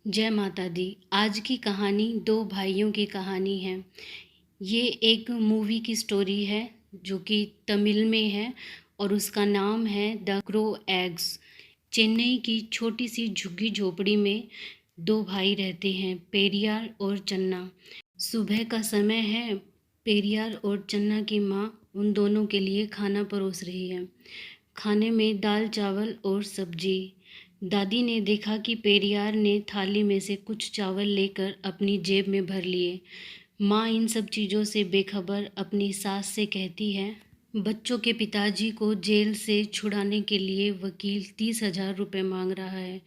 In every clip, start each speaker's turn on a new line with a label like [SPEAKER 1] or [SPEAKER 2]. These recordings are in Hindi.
[SPEAKER 1] जय माता दी। आज की कहानी दो भाइयों की कहानी है। ये एक मूवी की स्टोरी है जो कि तमिल में है और उसका नाम है द क्रो एग्स। चेन्नई की छोटी सी झुग्गी झोपड़ी में दो भाई रहते हैं, पेरियार और चन्ना। सुबह का समय है। पेरियार और चन्ना की माँ उन दोनों के लिए खाना परोस रही है। खाने में दाल चावल और सब्जी। दादी ने देखा कि पेरियार ने थाली में से कुछ चावल लेकर अपनी जेब में भर लिए। माँ इन सब चीज़ों से बेखबर अपनी सास से कहती है, बच्चों के पिताजी को जेल से छुड़ाने के लिए वकील 30,000 रुपये मांग रहा है,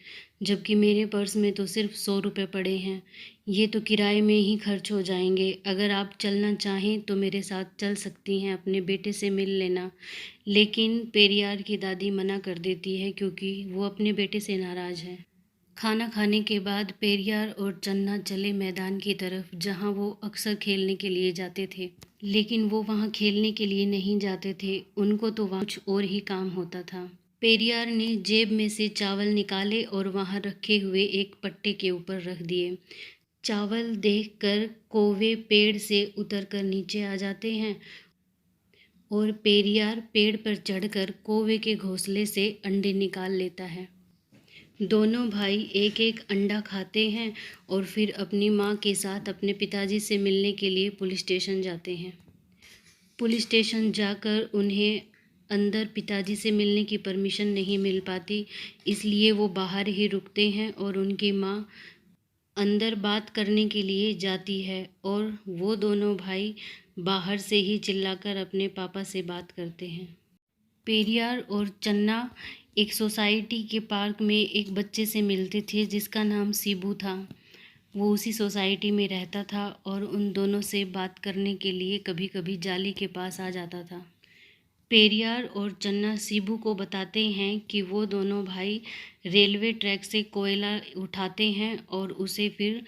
[SPEAKER 1] जबकि मेरे पर्स में तो सिर्फ 100 रुपये पड़े हैं। ये तो किराए में ही खर्च हो जाएंगे। अगर आप चलना चाहें तो मेरे साथ चल सकती हैं, अपने बेटे से मिल लेना। लेकिन पेरियार की दादी मना कर देती है क्योंकि वो अपने बेटे से नाराज़ है। खाना खाने के बाद पेरियार और चन्ना चले मैदान की तरफ, जहां वो अक्सर खेलने के लिए जाते थे। लेकिन वो वहां खेलने के लिए नहीं जाते थे, उनको तो वहाँ कुछ और ही काम होता था। पेरियार ने जेब में से चावल निकाले और वहां रखे हुए एक पट्टे के ऊपर रख दिए। चावल देखकर कौवे पेड़ से उतरकर नीचे आ जाते हैं और पेरियार पेड़ पर चढ़कर कौवे के घोंसले से अंडे निकाल लेता है। दोनों भाई एक एक अंडा खाते हैं और फिर अपनी माँ के साथ अपने पिताजी से मिलने के लिए पुलिस स्टेशन जाते हैं। पुलिस स्टेशन जाकर उन्हें अंदर पिताजी से मिलने की परमिशन नहीं मिल पाती, इसलिए वो बाहर ही रुकते हैं और उनकी माँ अंदर बात करने के लिए जाती है और वो दोनों भाई बाहर से ही चिल्लाकर अपने पापा से बात करते हैं। पेरियार और चन्ना एक सोसाइटी के पार्क में एक बच्चे से मिलते थे जिसका नाम सीबू था। वो उसी सोसाइटी में रहता था और उन दोनों से बात करने के लिए कभी कभी जाली के पास आ जाता था। पेरियार और चन्ना सीबू को बताते हैं कि वो दोनों भाई रेलवे ट्रैक से कोयला उठाते हैं और उसे फिर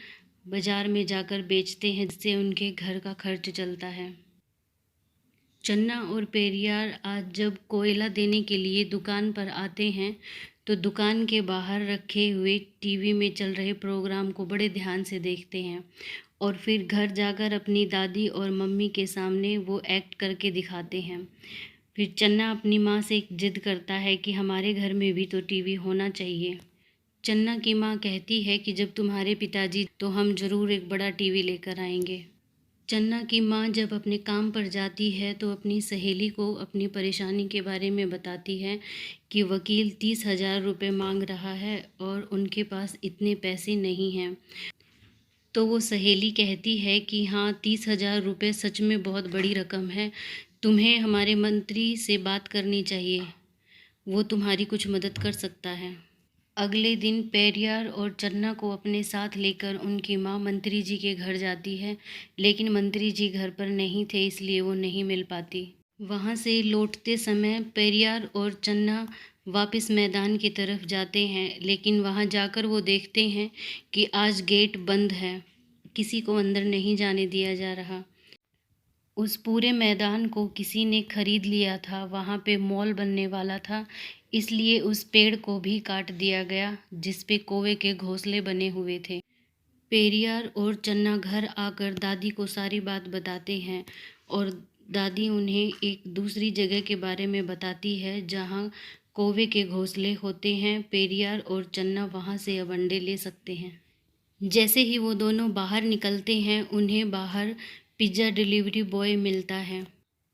[SPEAKER 1] बाज़ार में जाकर बेचते हैं, जिससे उनके घर का खर्च चलता है। चन्ना और पेरियार आज जब कोयला देने के लिए दुकान पर आते हैं तो दुकान के बाहर रखे हुए टीवी में चल रहे प्रोग्राम को बड़े ध्यान से देखते हैं और फिर घर जाकर अपनी दादी और मम्मी के सामने वो एक्ट करके दिखाते हैं। फिर चन्ना अपनी माँ से एक जिद करता है कि हमारे घर में भी तो टीवी होना चाहिए। चन्ना की माँ कहती है कि जब तुम्हारे पिताजी तो हम ज़रूर एक बड़ा टीवी लेकर आएंगे। चन्ना की माँ जब अपने काम पर जाती है तो अपनी सहेली को अपनी परेशानी के बारे में बताती है कि वकील 30,000 रुपये मांग रहा है और उनके पास इतने पैसे नहीं हैं। तो वो सहेली कहती है कि हाँ, 30,000 रुपये सच में बहुत बड़ी रकम है। तुम्हें हमारे मंत्री से बात करनी चाहिए, वो तुम्हारी कुछ मदद कर सकता है। अगले दिन पेरियार और चन्ना को अपने साथ लेकर उनकी माँ मंत्री जी के घर जाती है, लेकिन मंत्री जी घर पर नहीं थे, इसलिए वो नहीं मिल पाती। वहाँ से लौटते समय पेरियार और चन्ना वापस मैदान की तरफ जाते हैं, लेकिन वहाँ जाकर वो देखते हैं कि आज गेट बंद है, किसी को अंदर नहीं जाने दिया जा रहा। उस पूरे मैदान को किसी ने खरीद लिया था, वहाँ पे मॉल बनने वाला था, इसलिए उस पेड़ को भी काट दिया गया जिस पे कौवे के घोंसले बने हुए थे। पेरियार और चन्ना घर आकर दादी को सारी बात बताते हैं और दादी उन्हें एक दूसरी जगह के बारे में बताती है जहाँ कौवे के घोंसले होते हैं। पेरियार और चन्ना वहाँ से अब अंडे ले सकते हैं। जैसे ही वो दोनों बाहर निकलते हैं, उन्हें बाहर पिज़्ज़ा डिलीवरी बॉय मिलता है।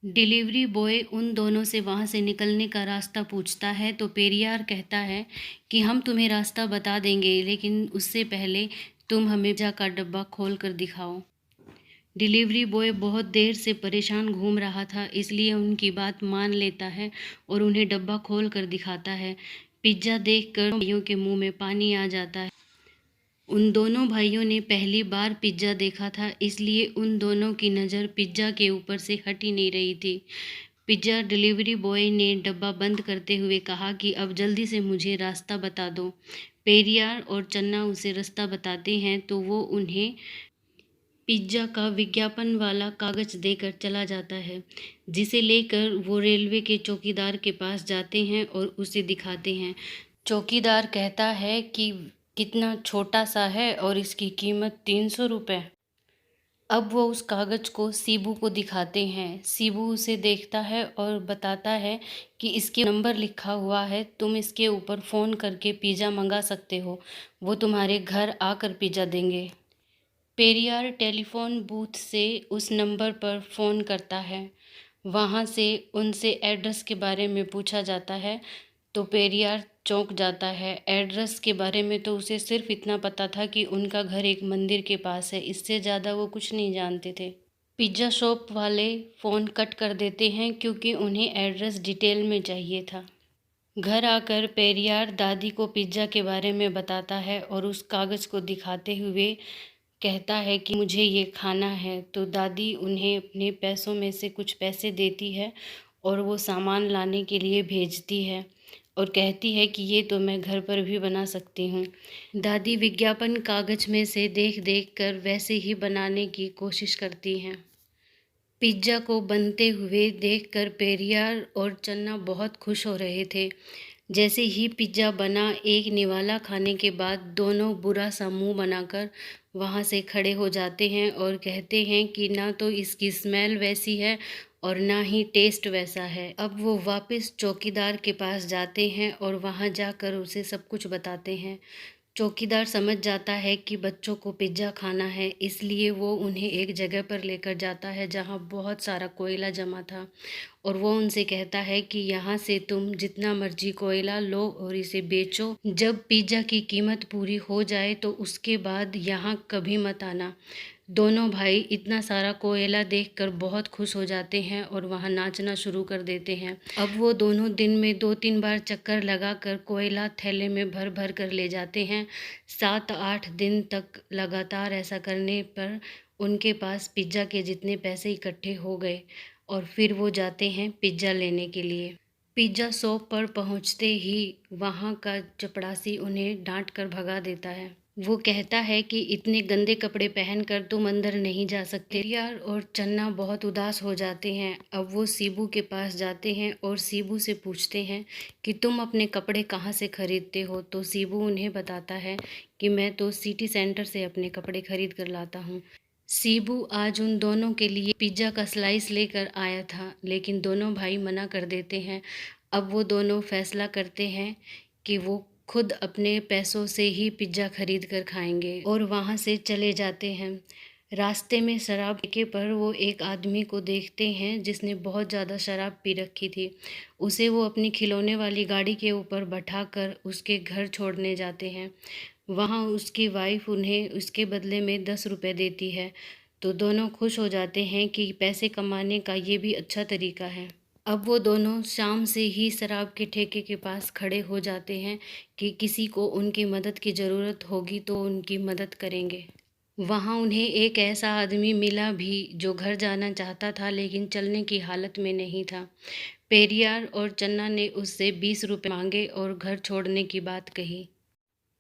[SPEAKER 1] डिलीवरी बॉय उन दोनों से वहाँ से निकलने का रास्ता पूछता है तो पेरियार कहता है कि हम तुम्हें रास्ता बता देंगे, लेकिन उससे पहले तुम हमें पिज़्ज़ा का डब्बा खोल कर दिखाओ। डिलीवरी बॉय बहुत देर से परेशान घूम रहा था, इसलिए उनकी बात मान लेता है और उन्हें डब्बा खोल कर दिखाता है। पिज़्ज़ा देखकर भाइयों के मुंह में पानी आ जाता है। उन दोनों भाइयों ने पहली बार पिज़्ज़ा देखा था, इसलिए उन दोनों की नज़र पिज़्ज़ा के ऊपर से हट ही नहीं रही थी। पिज़्ज़ा डिलीवरी बॉय ने डब्बा बंद करते हुए कहा कि अब जल्दी से मुझे रास्ता बता दो। पेरियार और चन्ना उसे रास्ता बताते हैं तो वो उन्हें पिज़्ज़ा का विज्ञापन वाला कागज़ देकर चला जाता है, जिसे लेकर वो रेलवे के चौकीदार के पास जाते हैं और उसे दिखाते हैं। चौकीदार कहता है कि कितना छोटा सा है और इसकी कीमत 300 रुपये। अब वो उस कागज़ को सीबू को दिखाते हैं। सीबू उसे देखता है और बताता है कि इसके नंबर लिखा हुआ है, तुम इसके ऊपर फ़ोन करके पिज़्ज़ा मंगा सकते हो, वो तुम्हारे घर आकर पिज़्ज़ा देंगे। पेरियार टेलीफोन बूथ से उस नंबर पर फ़ोन करता है। वहाँ से उनसे एड्रेस के बारे में पूछा जाता है तो पेरियार चौंक जाता है। एड्रेस के बारे में तो उसे सिर्फ इतना पता था कि उनका घर एक मंदिर के पास है, इससे ज़्यादा वो कुछ नहीं जानते थे। पिज़्ज़ा शॉप वाले फ़ोन कट कर देते हैं क्योंकि उन्हें एड्रेस डिटेल में चाहिए था। घर आकर पेरियार दादी को पिज़्ज़ा के बारे में बताता है और उस कागज़ को दिखाते हुए कहता है कि मुझे ये खाना है। तो दादी उन्हें अपने पैसों में से कुछ पैसे देती है और वो सामान लाने के लिए भेजती है और कहती है कि ये तो मैं घर पर भी बना सकती हूँ। दादी विज्ञापन कागज़ में से देख देख कर वैसे ही बनाने की कोशिश करती हैं। पिज़्ज़ा को बनते हुए देखकर पेरियार और चन्ना बहुत खुश हो रहे थे। जैसे ही पिज़्ज़ा बना, एक निवाला खाने के बाद दोनों बुरा सा मुँह बनाकर वहाँ से खड़े हो जाते हैं और कहते हैं कि ना तो इसकी स्मेल वैसी है और ना ही टेस्ट वैसा है। अब वो वापस चौकीदार के पास जाते हैं और वहाँ जाकर उसे सब कुछ बताते हैं। चौकीदार समझ जाता है कि बच्चों को पिज़्ज़ा खाना है, इसलिए वो उन्हें एक जगह पर लेकर जाता है जहाँ बहुत सारा कोयला जमा था और वो उनसे कहता है कि यहाँ से तुम जितना मर्जी कोयला लो और इसे बेचो। जब पिज़्ज़ा की कीमत पूरी हो जाए तो उसके बाद यहाँ कभी मत आना। दोनों भाई इतना सारा कोयला देखकर बहुत खुश हो जाते हैं और वहाँ नाचना शुरू कर देते हैं। अब वो दोनों दिन में 2-3 बार चक्कर लगाकर कोयला थैले में भर भर कर ले जाते हैं। 7-8 दिन तक लगातार ऐसा करने पर उनके पास पिज़्ज़ा के जितने पैसे इकट्ठे हो गए और फिर वो जाते हैं पिज़्ज़ा लेने के लिए। पिज़्ज़ा शॉप पर पहुंचते ही वहां का चपरासी उन्हें डांट कर भगा देता है। वो कहता है कि इतने गंदे कपड़े पहनकर तुम अंदर नहीं जा सकते। पेरियार और चन्ना बहुत उदास हो जाते हैं। अब वो सीबू के पास जाते हैं और सीबू से पूछते हैं कि तुम अपने कपड़े कहाँ से खरीदते हो। तो सीबू उन्हें बताता है कि मैं तो सिटी सेंटर से अपने कपड़े खरीद कर लाता हूँ। सीबू आज उन दोनों के लिए पिज़्ज़ा का स्लाइस लेकर आया था, लेकिन दोनों भाई मना कर देते हैं। अब वो दोनों फैसला करते हैं कि वो खुद अपने पैसों से ही पिज़्ज़ा खरीद कर खाएंगे और वहाँ से चले जाते हैं। रास्ते में शराब पीने पर वो एक आदमी को देखते हैं जिसने बहुत ज़्यादा शराब पी रखी थी। उसे वो अपनी खिलौने वाली गाड़ी के ऊपर बैठाकर उसके घर छोड़ने जाते हैं। वहाँ उसकी वाइफ उन्हें उसके बदले में 10 रुपये देती है। तो दोनों खुश हो जाते हैं कि पैसे कमाने का ये भी अच्छा तरीका है। अब वो दोनों शाम से ही शराब के ठेके के पास खड़े हो जाते हैं कि किसी को उनकी मदद की ज़रूरत होगी तो उनकी मदद करेंगे। वहाँ उन्हें एक ऐसा आदमी मिला भी जो घर जाना चाहता था लेकिन चलने की हालत में नहीं था। पेरियार और चन्ना ने उससे 20 रुपये मांगे और घर छोड़ने की बात कही।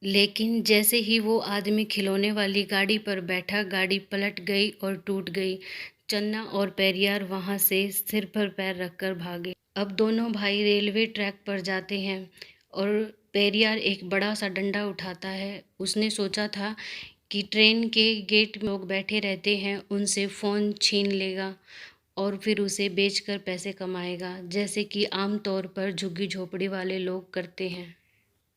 [SPEAKER 1] लेकिन जैसे ही वो आदमी खिलौने वाली गाड़ी पर बैठा, गाड़ी पलट गई और टूट गई। चन्ना और पेरियार वहाँ से सिर पर पैर रखकर भागे। अब दोनों भाई रेलवे ट्रैक पर जाते हैं और पेरियार एक बड़ा सा डंडा उठाता है। उसने सोचा था कि ट्रेन के गेट में लोग बैठे रहते हैं, उनसे फ़ोन छीन लेगा और फिर उसे बेचकर पैसे कमाएगा, जैसे कि आम तौर पर झुग्गी झोपड़ी वाले लोग करते हैं।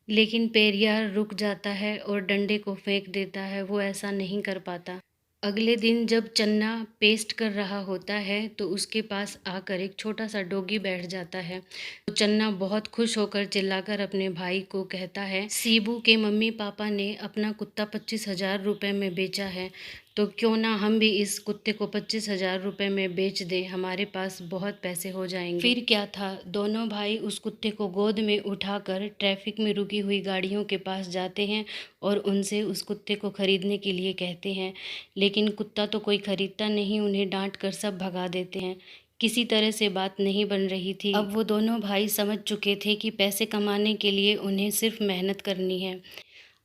[SPEAKER 1] लेकिन पेरियार रुक जाता है और डंडे को फेंक देता है, वो ऐसा नहीं कर पाता। अगले दिन जब चन्ना पेस्ट कर रहा होता है तो उसके पास आकर एक छोटा सा डॉगी बैठ जाता है। तो चन्ना बहुत खुश होकर चिल्लाकर अपने भाई को कहता है, सीबू के मम्मी पापा ने अपना कुत्ता 25,000 रुपये में बेचा है, तो क्यों ना हम भी इस कुत्ते को 25,000 रुपये में बेच दें, हमारे पास बहुत पैसे हो जाएंगे। फिर क्या था, दोनों भाई उस कुत्ते को गोद में उठाकर ट्रैफिक में रुकी हुई गाड़ियों के पास जाते हैं और उनसे उस कुत्ते को खरीदने के लिए कहते हैं। लेकिन कुत्ता तो कोई खरीदता नहीं, उन्हें डांट कर सब भगा देते हैं। किसी तरह से बात नहीं बन रही थी। अब वो दोनों भाई समझ चुके थे कि पैसे कमाने के लिए उन्हें सिर्फ मेहनत करनी है।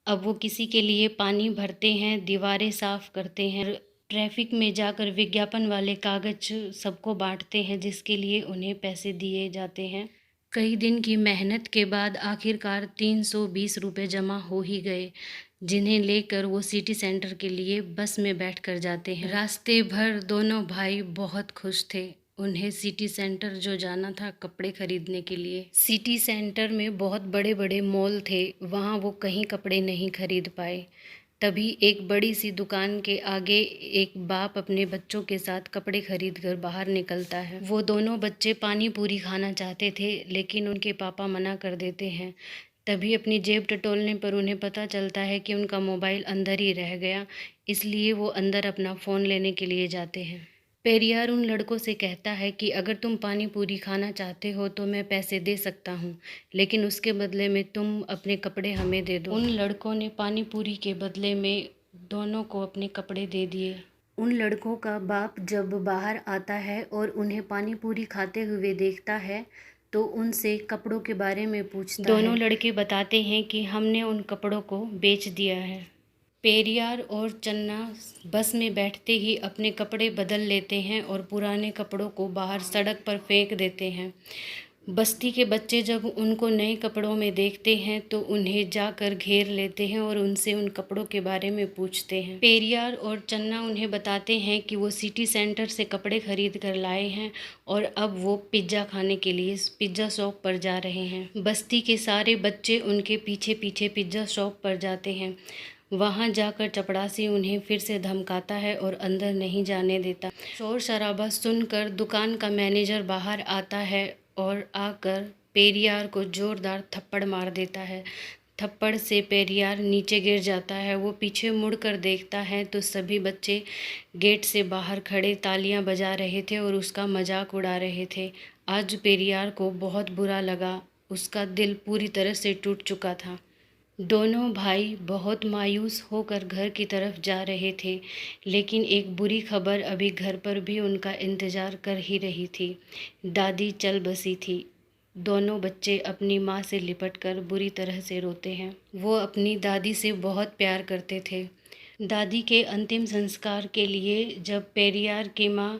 [SPEAKER 1] अब वो किसी के लिए पानी भरते हैं, दीवारें साफ करते हैं, ट्रैफिक में जाकर विज्ञापन वाले कागज सबको बांटते हैं जिसके लिए उन्हें पैसे दिए जाते हैं। कई दिन की मेहनत के बाद आखिरकार 320 रुपये जमा हो ही गए, जिन्हें लेकर वो सिटी सेंटर के लिए बस में बैठकर जाते हैं। रास्ते भर दोनों भाई बहुत खुश थे। उन्हें सिटी सेंटर जो जाना था कपड़े खरीदने के लिए। सिटी सेंटर में बहुत बड़े बड़े मॉल थे, वहाँ वो कहीं कपड़े नहीं खरीद पाए। तभी एक बड़ी सी दुकान के आगे एक बाप अपने बच्चों के साथ कपड़े खरीद कर बाहर निकलता है। वो दोनों बच्चे पानी पूरी खाना चाहते थे, लेकिन उनके पापा मना कर देते हैं। तभी अपनी जेब टटोलने पर उन्हें पता चलता है कि उनका मोबाइल अंदर ही रह गया, इसलिए वो अंदर अपना फ़ोन लेने के लिए जाते हैं। पेरियार उन लड़कों से कहता है कि अगर तुम पानी पूरी खाना चाहते हो तो मैं पैसे दे सकता हूँ, लेकिन उसके बदले में तुम अपने कपड़े हमें दे दो। उन लड़कों ने पानी पूरी के बदले में दोनों को अपने कपड़े दे दिए। उन लड़कों का बाप जब बाहर आता है और उन्हें पानी पूरी खाते हुए देखता है तो उनसे कपड़ों के बारे में पूछता है। दोनों लड़के बताते हैं कि हमने उन कपड़ों को बेच दिया है। पेरियार और चन्ना बस में बैठते ही अपने कपड़े बदल लेते हैं और पुराने कपड़ों को बाहर सड़क पर फेंक देते हैं। बस्ती के बच्चे जब उनको नए कपड़ों में देखते हैं तो उन्हें जाकर घेर लेते हैं और उनसे उन कपड़ों के बारे में पूछते हैं। पेरियार और चन्ना उन्हें बताते हैं कि वो सिटी सेंटर से कपड़े खरीद कर लाए हैं और अब वो पिज़्ज़ा खाने के लिए पिज़्ज़ा शॉप पर जा रहे हैं। बस्ती के सारे बच्चे उनके पीछे पीछे पिज़्ज़ा शॉप पर जाते हैं। वहाँ जाकर चपड़ासी उन्हें फिर से धमकाता है और अंदर नहीं जाने देता। शोर शराबा सुनकर दुकान का मैनेजर बाहर आता है और आकर पेरियार को जोरदार थप्पड़ मार देता है। थप्पड़ से पेरियार नीचे गिर जाता है। वो पीछे मुड़कर देखता है तो सभी बच्चे गेट से बाहर खड़े तालियां बजा रहे थे और उसका मजाक उड़ा रहे थे। आज पेरियार को बहुत बुरा लगा, उसका दिल पूरी तरह से टूट चुका था। दोनों भाई बहुत मायूस होकर घर की तरफ जा रहे थे, लेकिन एक बुरी खबर अभी घर पर भी उनका इंतज़ार कर ही रही थी। दादी चल बसी थी। दोनों बच्चे अपनी माँ से लिपटकर बुरी तरह से रोते हैं। वो अपनी दादी से बहुत प्यार करते थे। दादी के अंतिम संस्कार के लिए जब पेरियार की माँ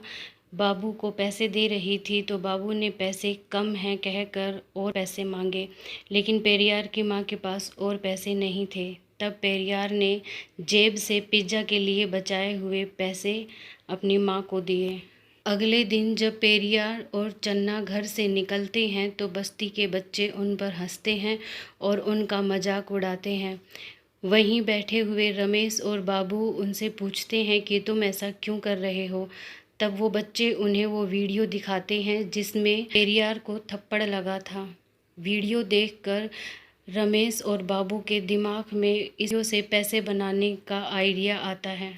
[SPEAKER 1] बाबू को पैसे दे रही थी तो बाबू ने पैसे कम हैं कहकर और पैसे मांगे, लेकिन पेरियार की माँ के पास और पैसे नहीं थे। तब पेरियार ने जेब से पिज़्ज़ा के लिए बचाए हुए पैसे अपनी माँ को दिए। अगले दिन जब पेरियार और चन्ना घर से निकलते हैं तो बस्ती के बच्चे उन पर हंसते हैं और उनका मजाक उड़ाते हैं। वहीं बैठे हुए रमेश और बाबू उनसे पूछते हैं कि तुम ऐसा क्यों कर रहे हो। तब वो बच्चे उन्हें वो वीडियो दिखाते हैं जिसमें पेरियार को थप्पड़ लगा था। वीडियो देखकर रमेश और बाबू के दिमाग में इस वीडियो से पैसे बनाने का आइडिया आता है।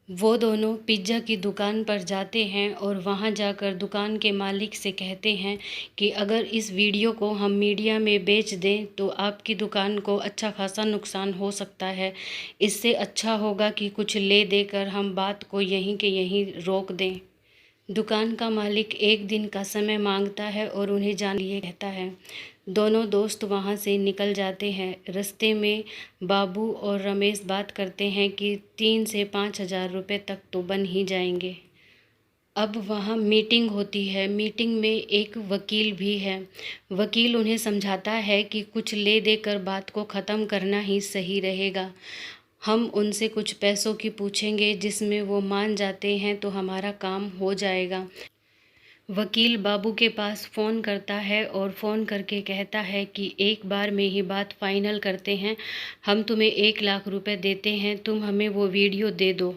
[SPEAKER 1] वो दोनों पिज़्ज़ा की दुकान पर जाते हैं और वहां जाकर दुकान के मालिक से कहते हैं कि अगर इस वीडियो को हम मीडिया में बेच दें तो आपकी दुकान को अच्छा खासा नुकसान हो सकता है। इससे अच्छा होगा कि कुछ ले देकर हम बात को यहीं के यहीं रोक दें। दुकान का मालिक एक दिन का समय मांगता है और उन्हें जाने लिए कहता है। दोनों दोस्त वहां से निकल जाते हैं। रास्ते में बाबू और रमेश बात करते हैं कि 3 से 5 हज़ार रुपये तक तो बन ही जाएंगे। अब वहाँ मीटिंग होती है। मीटिंग में एक वकील भी है। वकील उन्हें समझाता है कि कुछ ले देकर बात को ख़त्म करना ही सही रहेगा। हम उनसे कुछ पैसों की पूछेंगे, जिसमें वो मान जाते हैं तो हमारा काम हो जाएगा। वकील बाबू के पास फ़ोन करता है और फ़ोन करके कहता है कि एक बार में ही बात फाइनल करते हैं। हम तुम्हें 1 लाख रुपए देते हैं, तुम हमें वो वीडियो दे दो।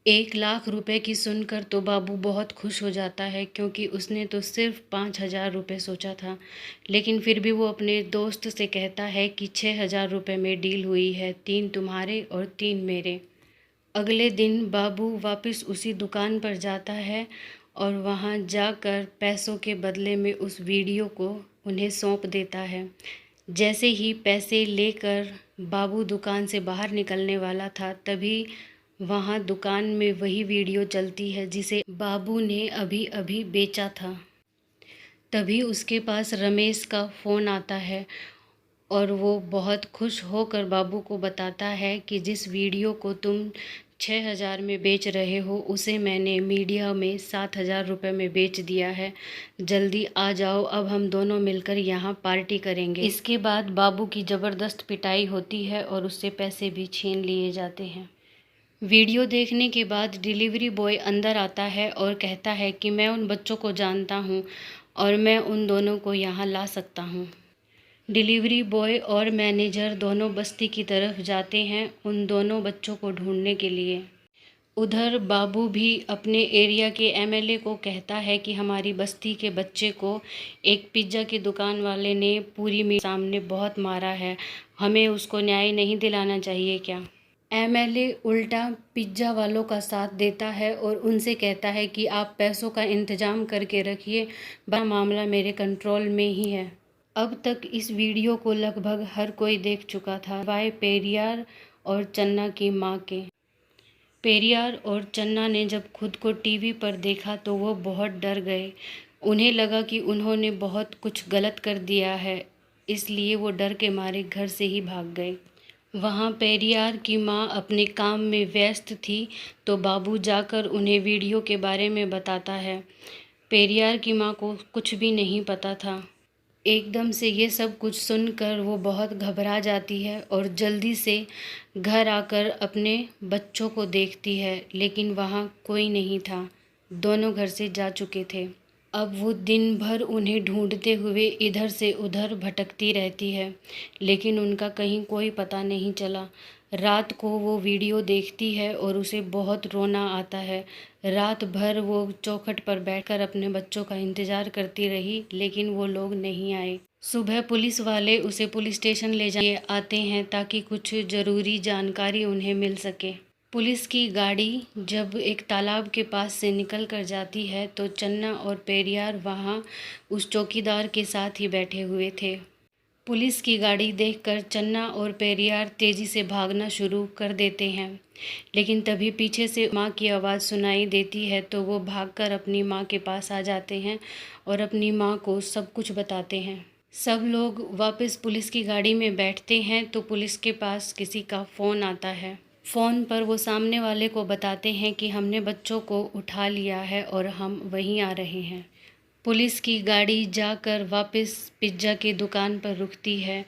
[SPEAKER 1] 1 लाख रुपए की सुनकर तो बाबू बहुत खुश हो जाता है, क्योंकि उसने तो सिर्फ 5 हज़ार रुपये सोचा था। लेकिन फिर भी वो अपने दोस्त से कहता है कि 6 हज़ार रुपये में डील हुई है, 3 तुम्हारे और 3 मेरे। अगले दिन बाबू वापस उसी दुकान पर जाता है और वहां जाकर पैसों के बदले में उस वीडियो को उन्हें सौंप देता है। जैसे ही पैसे लेकर बाबू दुकान से बाहर निकलने वाला था, तभी वहां दुकान में वही वीडियो चलती है जिसे बाबू ने अभी अभी बेचा था। तभी उसके पास रमेश का फ़ोन आता है और वो बहुत खुश होकर बाबू को बताता है कि जिस वीडियो को तुम 6,000 में बेच रहे हो, उसे मैंने मीडिया में 7,000 रुपये में बेच दिया है। जल्दी आ जाओ, अब हम दोनों मिलकर यहाँ पार्टी करेंगे। इसके बाद बाबू की ज़बरदस्त पिटाई होती है और उससे पैसे भी छीन लिए जाते हैं। वीडियो देखने के बाद डिलीवरी बॉय अंदर आता है और कहता है कि मैं उन बच्चों को जानता हूँ और मैं उन दोनों को यहाँ ला सकता हूँ। डिलीवरी बॉय और मैनेजर दोनों बस्ती की तरफ जाते हैं उन दोनों बच्चों को ढूंढने के लिए। उधर बाबू भी अपने एरिया के एमएलए को कहता है कि हमारी बस्ती के बच्चे को एक पिज़्ज़ा की दुकान वाले ने पूरी मीडिया सामने बहुत मारा है, हमें उसको न्याय नहीं दिलाना चाहिए क्या। एमएलए उल्टा पिज़्ज़ा वालों का साथ देता है और उनसे कहता है कि आप पैसों का इंतज़ाम करके रखिए, बड़ा मामला मेरे कंट्रोल में ही है। अब तक इस वीडियो को लगभग हर कोई देख चुका था, वाय पेरियार और चन्ना की माँ के। पेरियार और चन्ना ने जब खुद को टीवी पर देखा तो वो बहुत डर गए। उन्हें लगा कि उन्होंने बहुत कुछ गलत कर दिया है, इसलिए वो डर के मारे घर से ही भाग गए। वहाँ पेरियार की माँ अपने काम में व्यस्त थी तो बाबू जाकर उन्हें वीडियो के बारे में बताता है। पेरियार की माँ को कुछ भी नहीं पता था। एकदम से ये सब कुछ सुनकर वो बहुत घबरा जाती है और जल्दी से घर आकर अपने बच्चों को देखती है, लेकिन वहाँ कोई नहीं था, दोनों घर से जा चुके थे। अब वो दिन भर उन्हें ढूंढते हुए इधर से उधर भटकती रहती है, लेकिन उनका कहीं कोई पता नहीं चला। रात को वो वीडियो देखती है और उसे बहुत रोना आता है। रात भर वो चौखट पर बैठकर अपने बच्चों का इंतज़ार करती रही, लेकिन वो लोग नहीं आए। सुबह पुलिस वाले उसे पुलिस स्टेशन ले जाए आते हैं ताकि कुछ ज़रूरी जानकारी उन्हें मिल सके। पुलिस की गाड़ी जब एक तालाब के पास से निकल कर जाती है तो चन्ना और पेरियार वहाँ उस चौकीदार के साथ ही बैठे हुए थे। पुलिस की गाड़ी देखकर चन्ना और पेरियार तेज़ी से भागना शुरू कर देते हैं, लेकिन तभी पीछे से माँ की आवाज़ सुनाई देती है तो वो भागकर अपनी माँ के पास आ जाते हैं और अपनी माँ को सब कुछ बताते हैं। सब लोग वापस पुलिस की गाड़ी में बैठते हैं तो पुलिस के पास किसी का फ़ोन आता है। फ़ोन पर वो सामने वाले को बताते हैं कि हमने बच्चों को उठा लिया है और हम वहीं आ रहे हैं। पुलिस की गाड़ी जाकर वापस पिज़्ज़ा की दुकान पर रुकती है।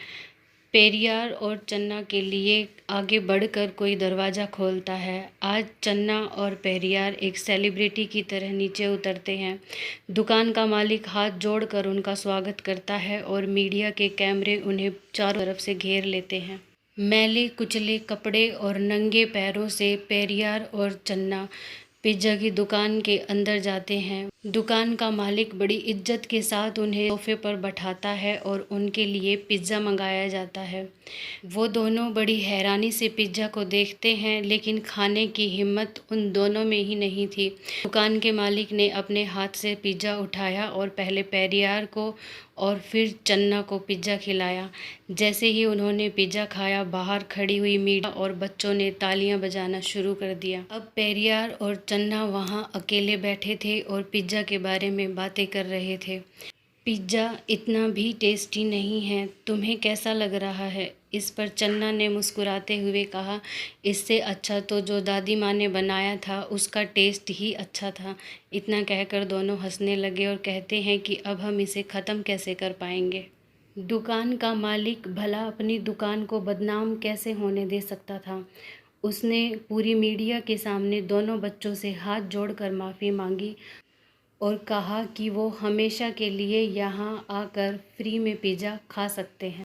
[SPEAKER 1] पेरियार और चन्ना के लिए आगे बढ़कर कोई दरवाज़ा खोलता है। आज चन्ना और पेरियार एक सेलिब्रिटी की तरह नीचे उतरते हैं। दुकान का मालिक हाथ जोड़कर उनका स्वागत करता है और मीडिया के कैमरे उन्हें चारों तरफ से घेर लेते हैं। मैले कुचले कपड़े और नंगे पैरों से पेरियार और चन्ना पिज़्ज़ा की दुकान के अंदर जाते हैं। दुकान का मालिक बड़ी इज्जत के साथ उन्हें सोफे पर बैठाता है और उनके लिए पिज़्ज़ा मंगाया जाता है। वो दोनों बड़ी हैरानी से पिज़्ज़ा को देखते हैं, लेकिन खाने की हिम्मत उन दोनों में ही नहीं थी। दुकान के मालिक ने अपने हाथ से पिज़्ज़ा उठाया और पहले पेरियार को और फिर चन्ना को पिज़्ज़ा खिलाया। जैसे ही उन्होंने पिज़्ज़ा खाया, बाहर खड़ी हुई मीडिया और बच्चों ने तालियां बजाना शुरू कर दिया। अब पेरियार और चन्ना वहां अकेले बैठे थे और पिज़्ज़ा के बारे में बातें कर रहे थे। पिज़्ज़ा इतना भी टेस्टी नहीं है, तुम्हें कैसा लग रहा है? इस पर चन्ना ने मुस्कुराते हुए कहा, इससे अच्छा तो जो दादी माँ ने बनाया था उसका टेस्ट ही अच्छा था। इतना कहकर दोनों हंसने लगे और कहते हैं कि अब हम इसे ख़त्म कैसे कर पाएंगे। दुकान का मालिक भला अपनी दुकान को बदनाम कैसे होने दे सकता था। उसने पूरी मीडिया के सामने दोनों बच्चों से हाथ जोड़कर माफ़ी मांगी और कहा कि वो हमेशा के लिए यहाँ आकर फ्री में पिज़्ज़ा खा सकते हैं।